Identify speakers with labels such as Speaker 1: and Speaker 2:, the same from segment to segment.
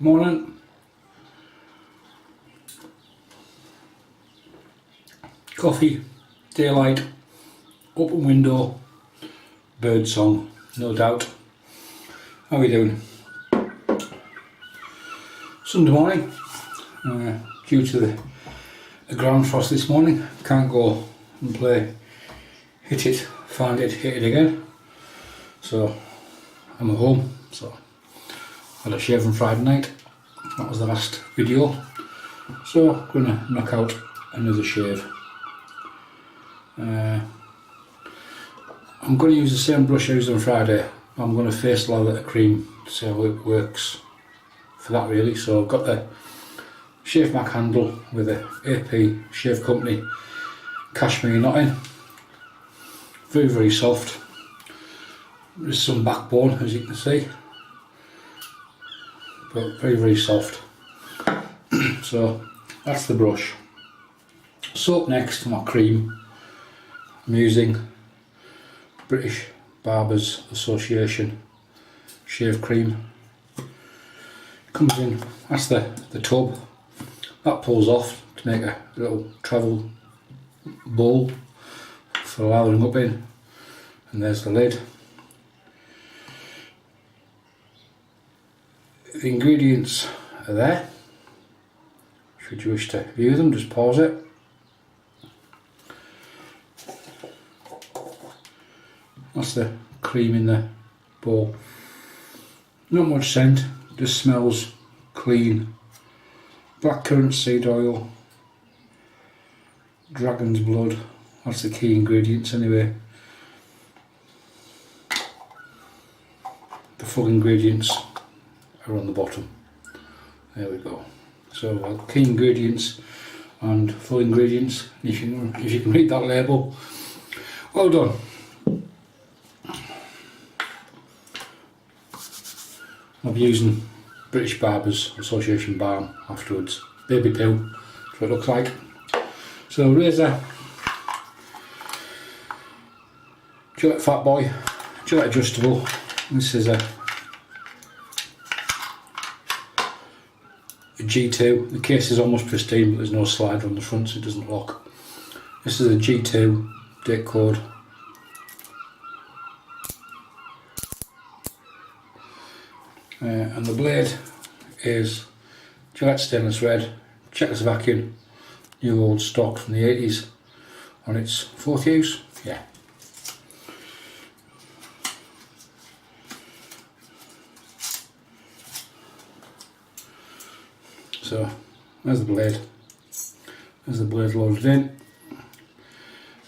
Speaker 1: Morning. Coffee, daylight, open window, bird song, no doubt. How are we doing? Sunday morning. Due to the ground frost this morning, can't go and play hit it, find it, hit it again. So I'm at home. So had a shave on Friday night. That was the last video. So I'm gonna knock out another shave. I'm going to use the same brush I used on Friday. I'm going to face lather the cream to see how it works for that really. So I've got the Shavemac handle with the AP Shave Company Cashmere knotting. Very, very soft. There's some backbone as you can see, but very, very soft. So that's the brush. Soap next, my cream. I'm using British Barbers Association shave cream. Comes in, that's the tub. That pulls off to make a little travel bowl for lathering up in. And there's the lid. The ingredients are there. Should you wish to view them, just pause it. That's the cream in the bowl. Not much scent, just smells clean. Blackcurrant seed oil, dragon's blood, that's the key ingredients anyway. The full ingredients are on the bottom. There we go. So key ingredients and full ingredients. If you can read that label, well done. I'll be using British Barbers Association Balm afterwards. Baby poo, that's what it looks like. So razor, Gillette Fat Boy, Gillette adjustable. This is a G2. The case is almost pristine, but there's no slider on the front, so it doesn't lock. This is a G2 date code. And the blade is Gillette Stainless Red, Czechoslovakian, new old stock from the 80s, on its 4th use. Yeah. So there's the blade. There's the blade loaded in.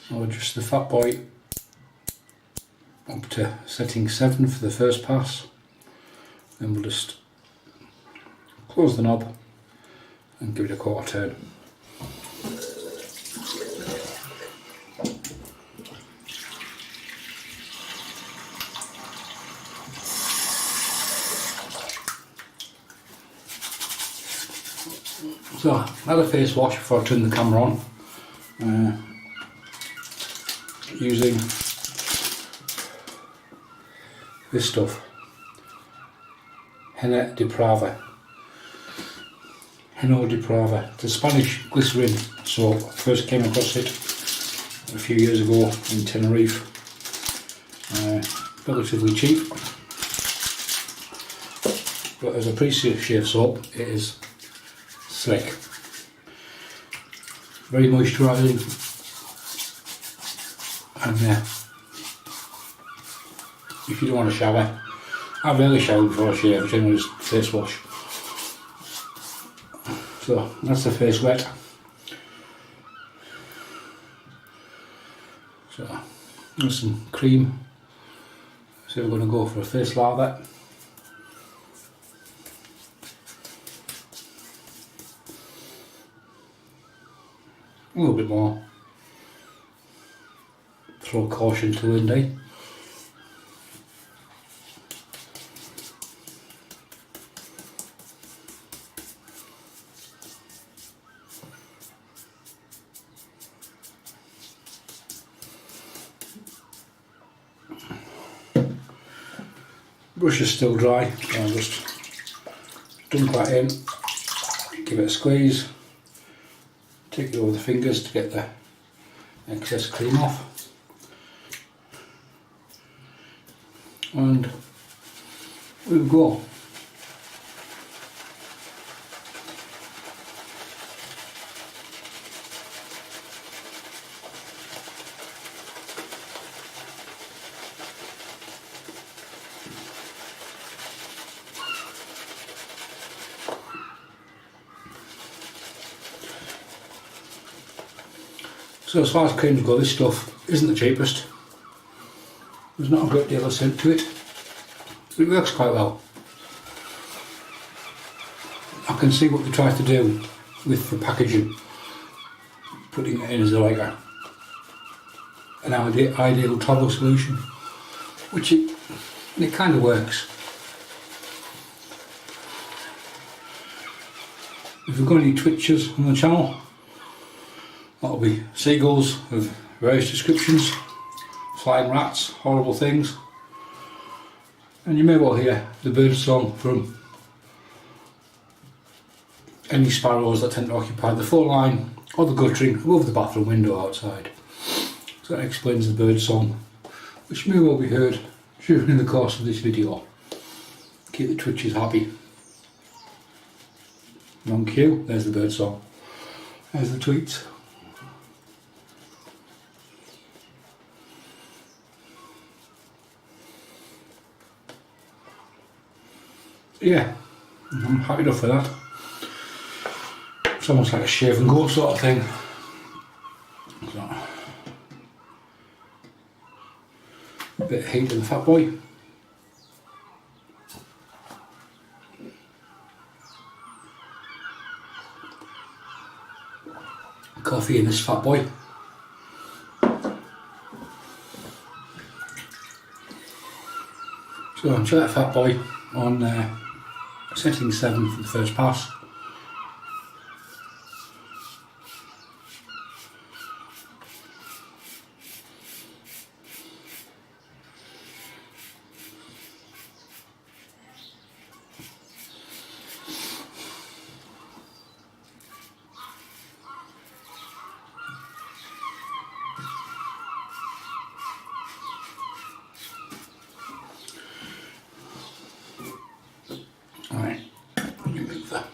Speaker 1: I'll adjust the Fat Boy up to setting 7 for the first pass. Then we'll just close the knob and give it a quarter turn. So I had a face wash before I turned the camera on, using this stuff. Heno de Pravia. Heno de Pravia. It's a Spanish glycerine soap. I first came across it a few years ago in Tenerife. Relatively cheap. But as a pre-shave soap, it is slick. Very moisturising. And if you don't want to shower, I rarely shower before I shave, generally just face wash. So that's the face wet. So there's some cream. So we're going to go for a face lather. A little bit more. Throw caution to Lindy. Brush is still dry, so I'll just dunk that in, give it a squeeze, take it over the fingers to get the excess cream off, and we'll go. So as far as creams go, this stuff isn't the cheapest. There's not a great deal of scent to it, but it works quite well. I can see what they try to do with the packaging, putting it in as an ideal travel solution, which it kind of works. If we've got any twitchers on the channel, that'll be seagulls of various descriptions, flying rats, horrible things, and you may well hear the bird song from any sparrows that tend to occupy the phone line or the guttering above the bathroom window outside. So that explains the bird song, which may well be heard during the course of this video. Keep the twitches happy. On cue, there's the bird song, there's the tweets. Yeah, I'm happy enough for that. It's almost like a shave and go sort of thing. So, a bit of heat in the fat boy. Coffee in this fat boy. So I'm Gillette fat boy on setting 7 for the first pass. Alright, move that.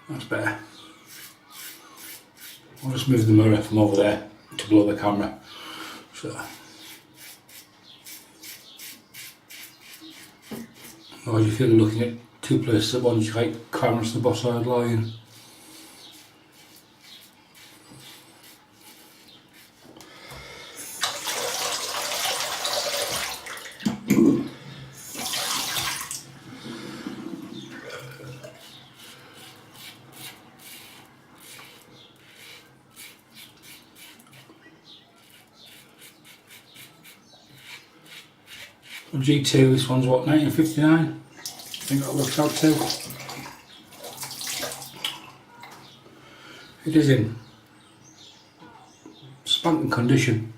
Speaker 1: That's better. I'll just move the mirror from over there to below the camera. So, otherwise you feel you're looking at two places at once, like cameras the boss side lying. G2, this one's what, 1959? I think that works out too. It is in spanking condition.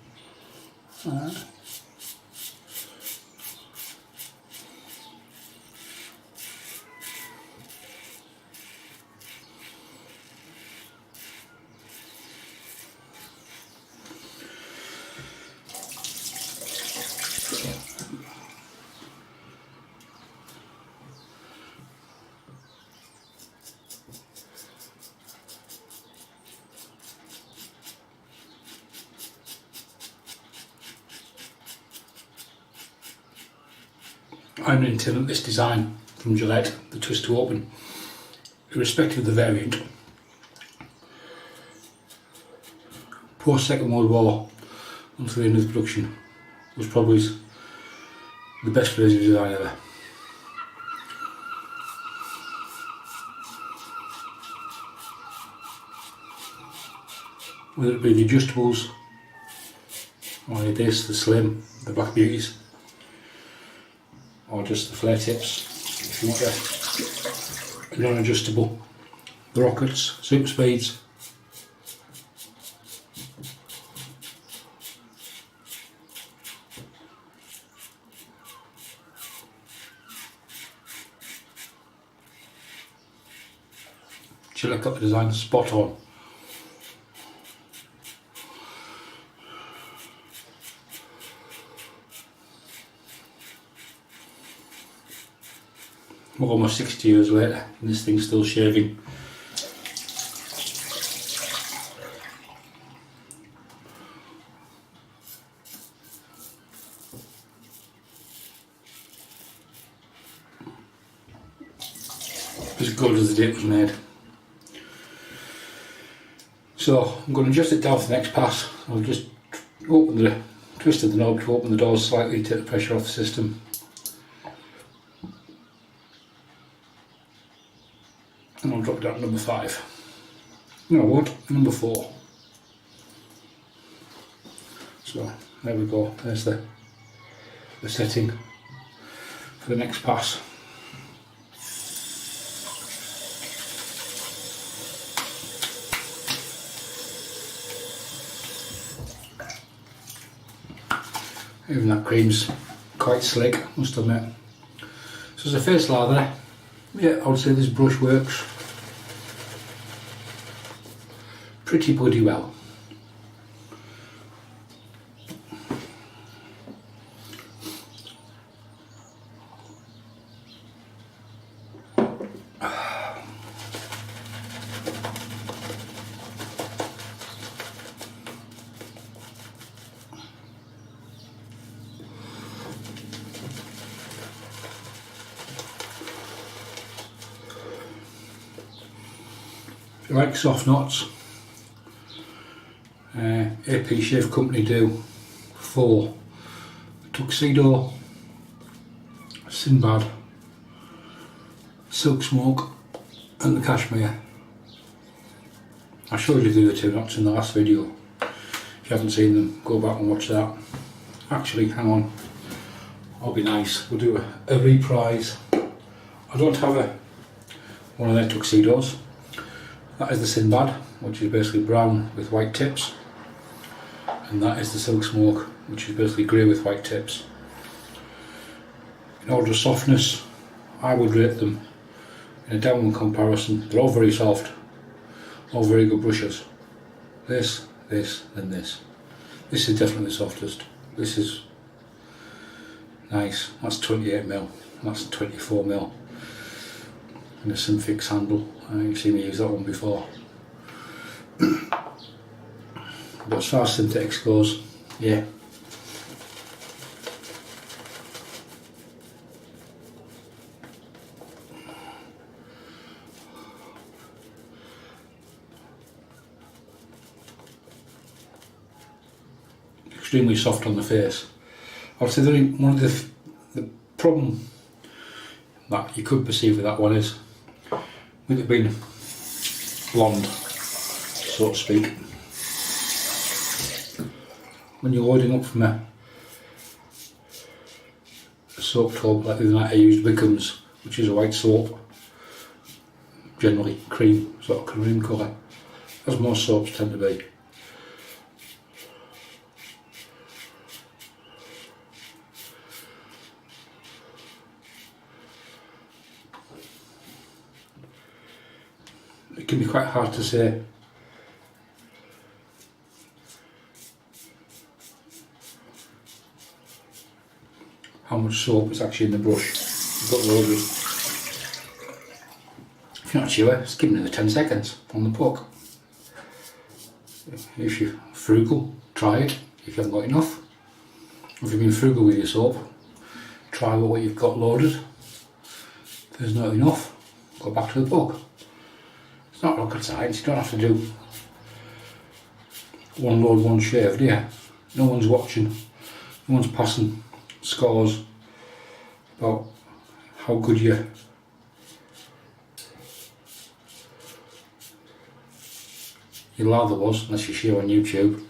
Speaker 1: I'm hinting at this design from Gillette, the twist to open, irrespective of the variant. Post Second World War until the end of the production was probably the best version of design ever. Whether it be the adjustables, or this, the slim, the black beauties, or just the flare tips, if you want a non-adjustable, the rockets, super speeds. Gillette got the design spot on. We're almost 60 years later and this thing's still shaving. As good as the day it was made. So I'm going to adjust it down for the next pass. I'll just twisted the knob to open the doors slightly, take the pressure off the system. And I'll drop it down to number 5. No, I won't, number 4. So there we go, there's the setting for the next pass. Even that cream's quite slick, must admit. So as a face lather, yeah, I would say this brush works pretty bloody well. If you like soft knots, AP Shave Company do 4: Tuxedo, Sinbad, Silk Smoke and the Cashmere. I showed you the other 2 knots in the last video. If you haven't seen them, go back and watch that. Actually, hang on, I'll be nice, we'll do a reprise. I don't have one of their tuxedos. That is the Sinbad, which is basically brown with white tips, and that is the Silk Smoke, which is basically grey with white tips. In order of softness, I would rate them in a downward comparison. They're all very soft, all very good brushes. This, and this. This is definitely the softest. This is nice. That's 28mm, that's 24mm. And a Simfix handle. You've seen me use that one before. But as far as synthetics goes, yeah. Extremely soft on the face. I would say that one of the problem that you could perceive with that one is, with it being blonde, so to speak, when you're loading up from a soap tub, like the other night I used Wickham's, which is a white soap, generally cream, sort of cream colour, as most soaps tend to be. It can be quite hard to say how much soap is actually in the brush. You've got loads of. If you're not sure, just give it 10 seconds on the puck. If you're frugal, try it. If you haven't got enough, if you've been frugal with your soap, try what you've got loaded. If there's not enough, go back to the puck. It's not rocket science, you don't have to do one load, one shave, do you? No one's watching, no one's passing scores about how good your lather was, unless you share on YouTube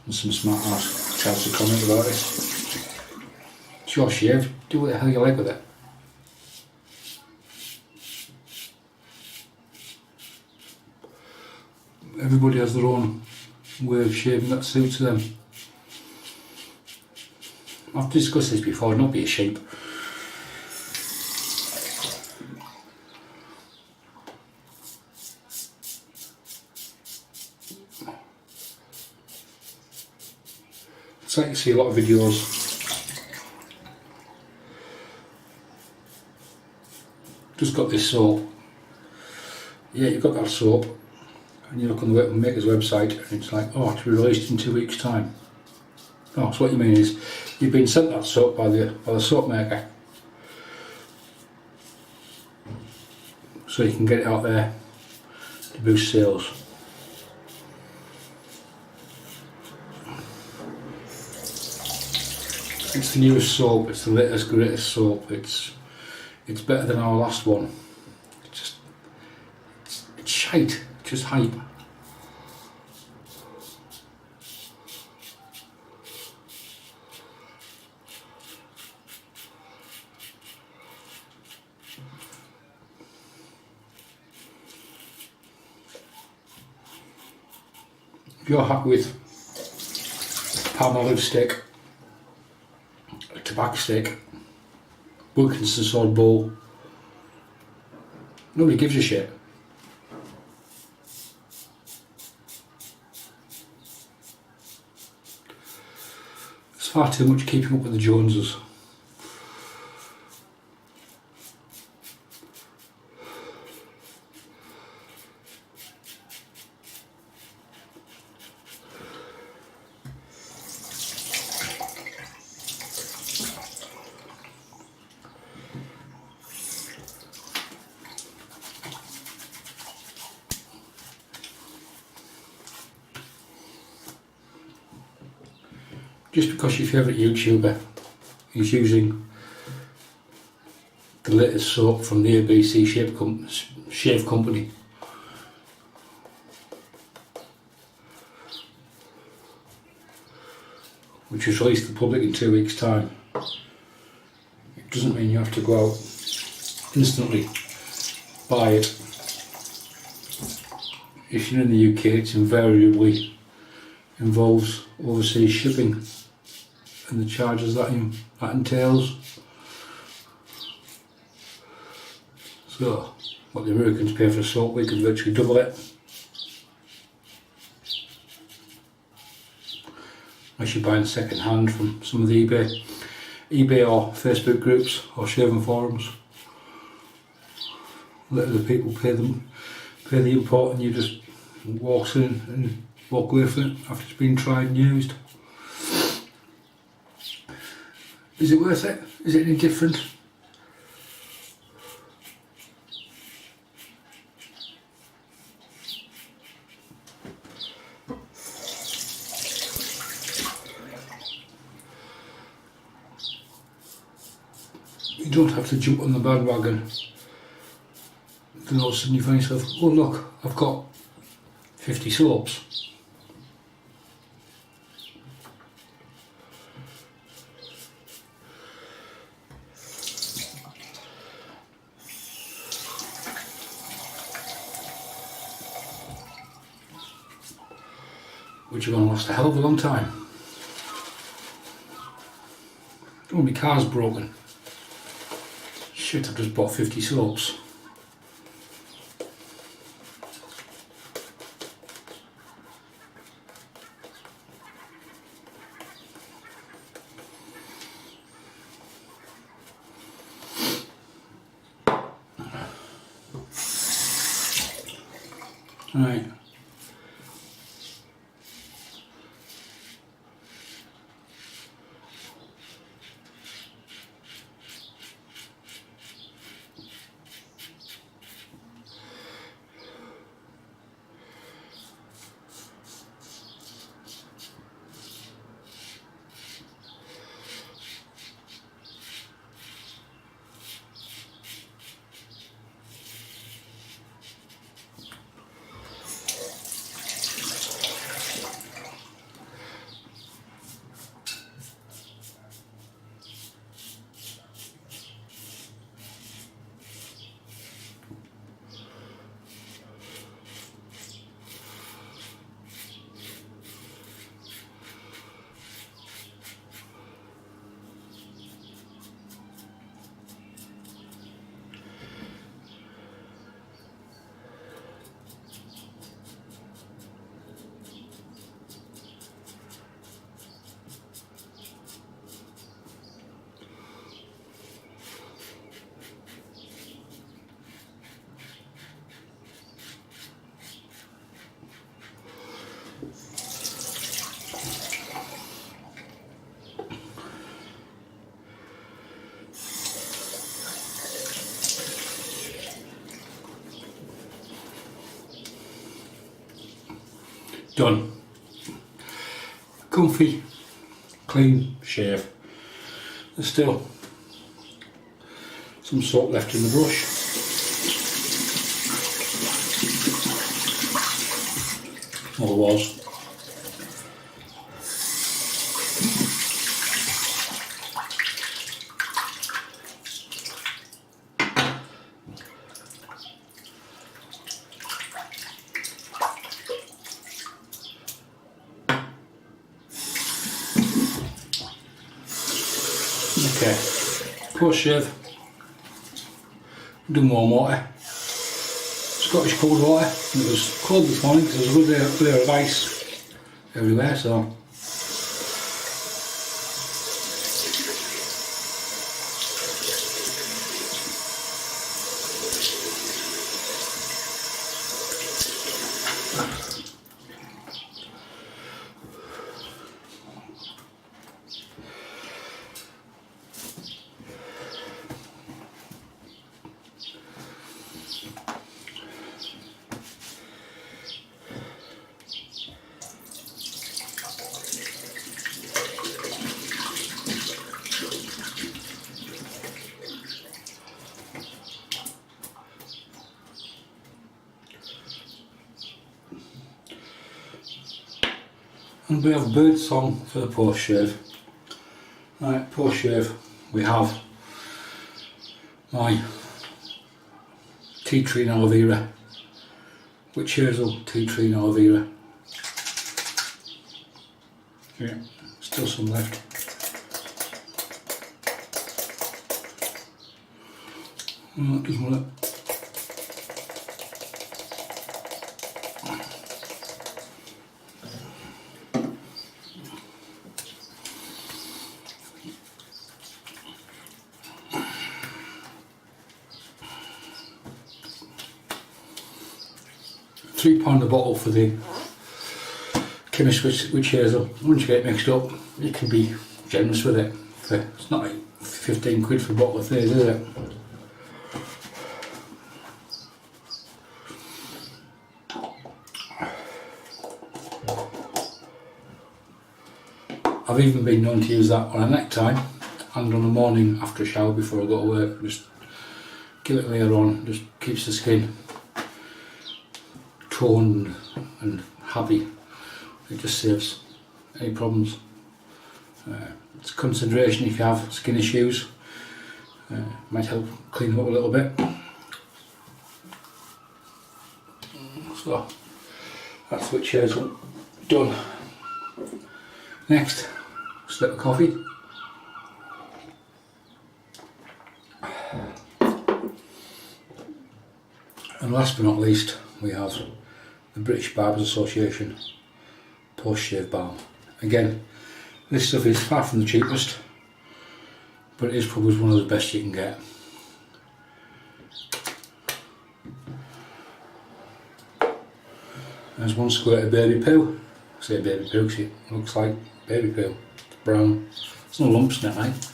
Speaker 1: and some smart ass tries to comment about it. It's your shave, do what the hell you like with it. Everybody has their own way of shaving that suits them. I've discussed this before, don't be a sheep. It's like you see a lot of videos. Just got this soap. Yeah, you've got that soap, and you look on the maker's website, and it's like, oh, to be released in 2 weeks' time. No, so what you mean is, you've been sent that soap by the soap maker, so you can get it out there to boost sales. It's the newest soap. It's the latest, greatest soap. It's better than our last one. It's shite. It's just hype. If you're happy with Palmolive stick, a tobacco stick, Wilkinson sword bowl, nobody gives a shit. It's far too much keeping up with the Joneses. Just because your favourite YouTuber is using the latest soap from the ABC Shave Company, which was released to the public in 2 weeks' time, it doesn't mean you have to go out instantly buy it. If you're in the UK, it's invariably involves overseas shipping and the charges that entails. So what the Americans pay for soap, we could virtually double it. Unless you're buying second hand from some of the eBay or Facebook groups or shaving forums. Let other people pay the import, and you just walk in and walk away from it after it's been tried and used. Is it worth it? Is it any different? You don't have to jump on the bandwagon. Then all of a sudden you find yourself, oh look, I've got 50 soaps. Which you're going to last a hell of a long time. Don't want my car's broken. Shit, I've just bought 50 soaps. Right. done. Comfy, clean shave. There's still some soap left in the brush. Well, there was. Okay, post shave, do warm water, Scottish cold water. It was cold this morning because there was a layer of ice everywhere, so and we have bird song for the post shave. Right, post shave, we have my tea tree and aloe vera, witch hazel, tea tree and aloe vera. Yeah, still some left. Oh, that doesn't work. £3 a bottle for the chemist witch hazel. Once you get it mixed up, you can be generous with it. It's not like 15 quid for a bottle of theirs, is it? I've even been known to use that on a necktie and on the morning after a shower before I go to work. Just give it a layer on, just keeps the skin toned and happy. It just saves any problems. It's a consideration if you have skin issues. Might help clean them up a little bit. So that's witch hazel done. Next, slip of coffee. And last but not least, we have the British Barbers Association post shave balm. Again, this stuff is far from the cheapest, but it is probably one of the best you can get. There's one squirt of baby poo. I say baby poo because it looks like baby poo. It's brown. There's no lumps in it, right?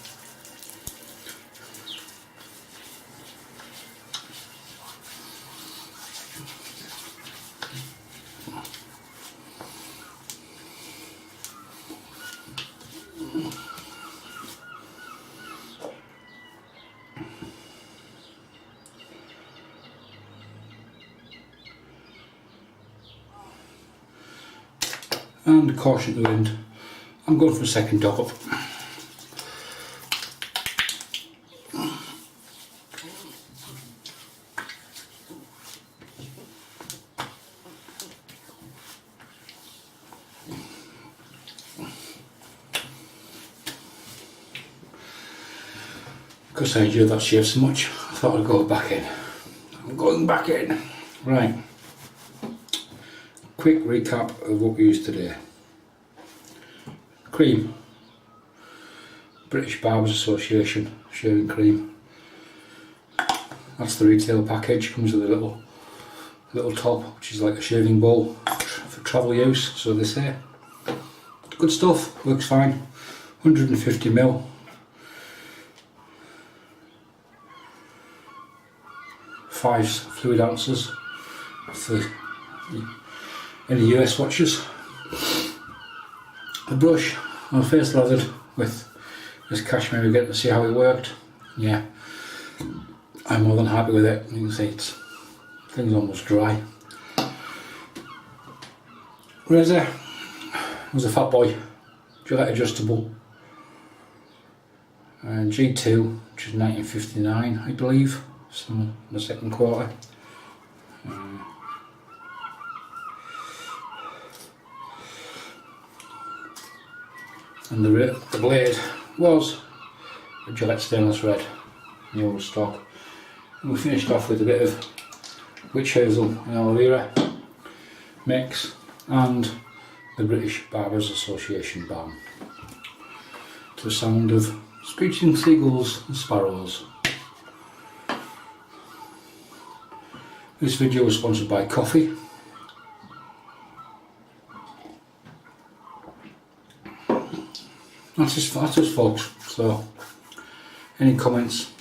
Speaker 1: And caution to the wind, I'm going for a second top up. Because I enjoyed that shave so much, I thought I'd go back in. I'm going back in. Right. Quick recap of what we used today. Cream, British Barbers Association shaving cream. That's the retail package. Comes with a little top, which is like a shaving bowl for travel use. So they say. Good stuff. Works fine. 150ml. 5 fluid ounces for any US watchers. The brush I first lathered with this Cashmere again to see how it worked. Yeah, I'm more than happy with it. You can see things almost dry. Razor was a Fat Boy, Gillette adjustable, and G2, which is 1959 I believe, some in the second quarter. And the blade was a Gillette stainless red, the old stock. And we finished off with a bit of witch hazel and aloe vera mix and the British Barbers Association Balm, to the sound of screeching seagulls and sparrows. This video was sponsored by coffee. That's just folks, so any comments,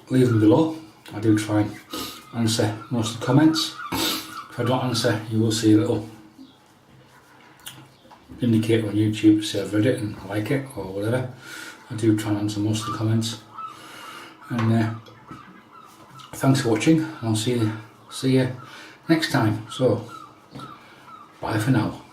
Speaker 1: leave them below. I do try and answer most of the comments. If I don't answer, you will see a little indicator on YouTube to say I've read it and I like it or whatever. I do try and answer most of the comments. And thanks for watching, and I'll see you next time. So, bye for now.